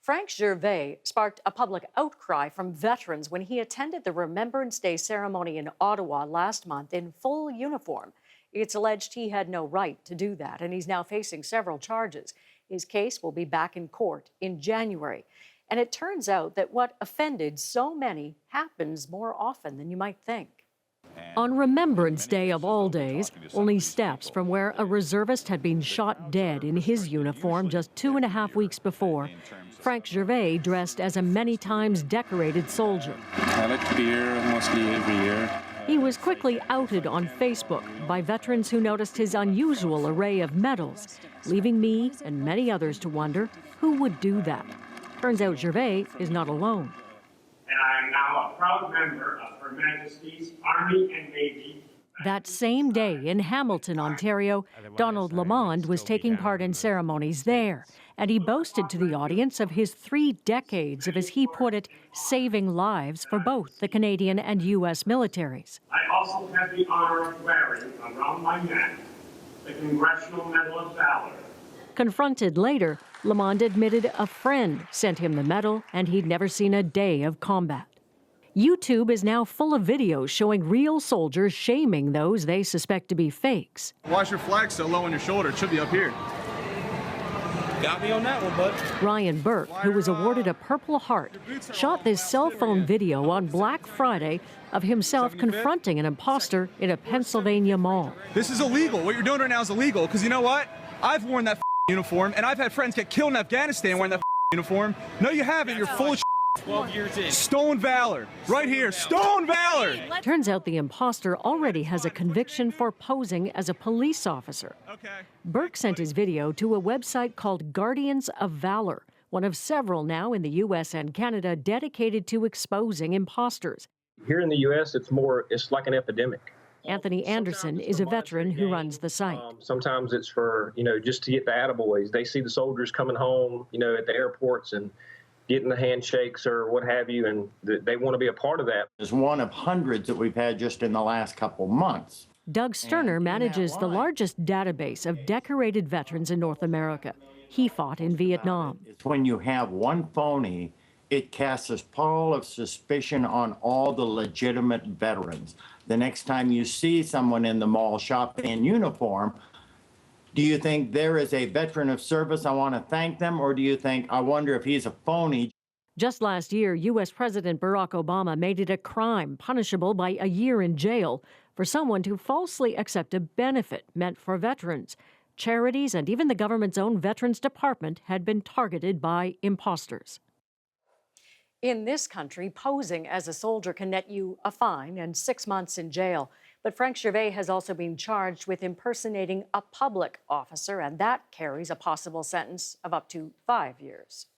Frank Gervais sparked a public outcry from veterans when he attended the Remembrance Day ceremony in Ottawa last month in full uniform. It's alleged he had no right to do that, and he's now facing several charges. His case will be back in court in January. And it turns out that what offended so many happens more often than you might think. On Remembrance Day of all days, only steps from where a reservist had been shot dead in his uniform just 2.5 weeks before, Frank Gervais dressed as a many times decorated soldier. I like beer mostly every year. He was quickly outed on Facebook by veterans who noticed his unusual array of medals, leaving me and many others to wonder who would do that. Turns out Gervais is not alone. And I am now a proud member of Her Majesty's Army and Navy. That same day in Hamilton, Ontario, Donald Lamond was taking part in ceremonies there, and he boasted to the audience of his 3 decades of, as he put it, saving lives for both the Canadian and U.S. militaries. I also have the honor of wearing around my neck the Congressional Medal of Valor. Confronted later, Lamond admitted a friend sent him the medal and he'd never seen a day of combat. YouTube is now full of videos showing real soldiers shaming those they suspect to be fakes. Why's your flag so low on your shoulder? It should be up here. Got me on that one, bud. Ryan Burke, who was awarded a Purple Heart, shot this cell phone video on Black Friday of himself confronting an imposter in a Pennsylvania mall. This is illegal. What you're doing right now is illegal, because you know what? I've worn that uniform, and I've had friends get killed in Afghanistan wearing that uniform. No, you haven't. You're full of 12 years in. Stone valor. Right here. Stone valor. Turns out the imposter already has a conviction for posing as a police officer. Okay. Burke sent his video to a website called Guardians of Valor, one of several now in the U.S. and Canada dedicated to exposing imposters. Here in the U.S., it's like an epidemic. Anthony Anderson is a veteran who runs the site. Sometimes it's for, just to get the attaboys. They see the soldiers coming home, at the airports and getting the handshakes or what have you, and they want to be a part of that. Is one of hundreds that we've had just in the last couple months. Doug Sterner manages the largest database of decorated veterans in North America. He fought in Vietnam. When you have one phony, it casts a pall of suspicion on all the legitimate veterans. The next time you see someone in the mall shopping in uniform, do you think there is a veteran of service, I want to thank them, or do you think, I wonder if he's a phony? Just last year, U.S. President Barack Obama made it a crime punishable by a year in jail for someone to falsely accept a benefit meant for veterans. Charities and even the government's own Veterans Department had been targeted by imposters. In this country, posing as a soldier can net you a fine and 6 months in jail. But Frank Gervais has also been charged with impersonating a public officer, and that carries a possible sentence of up to 5 years.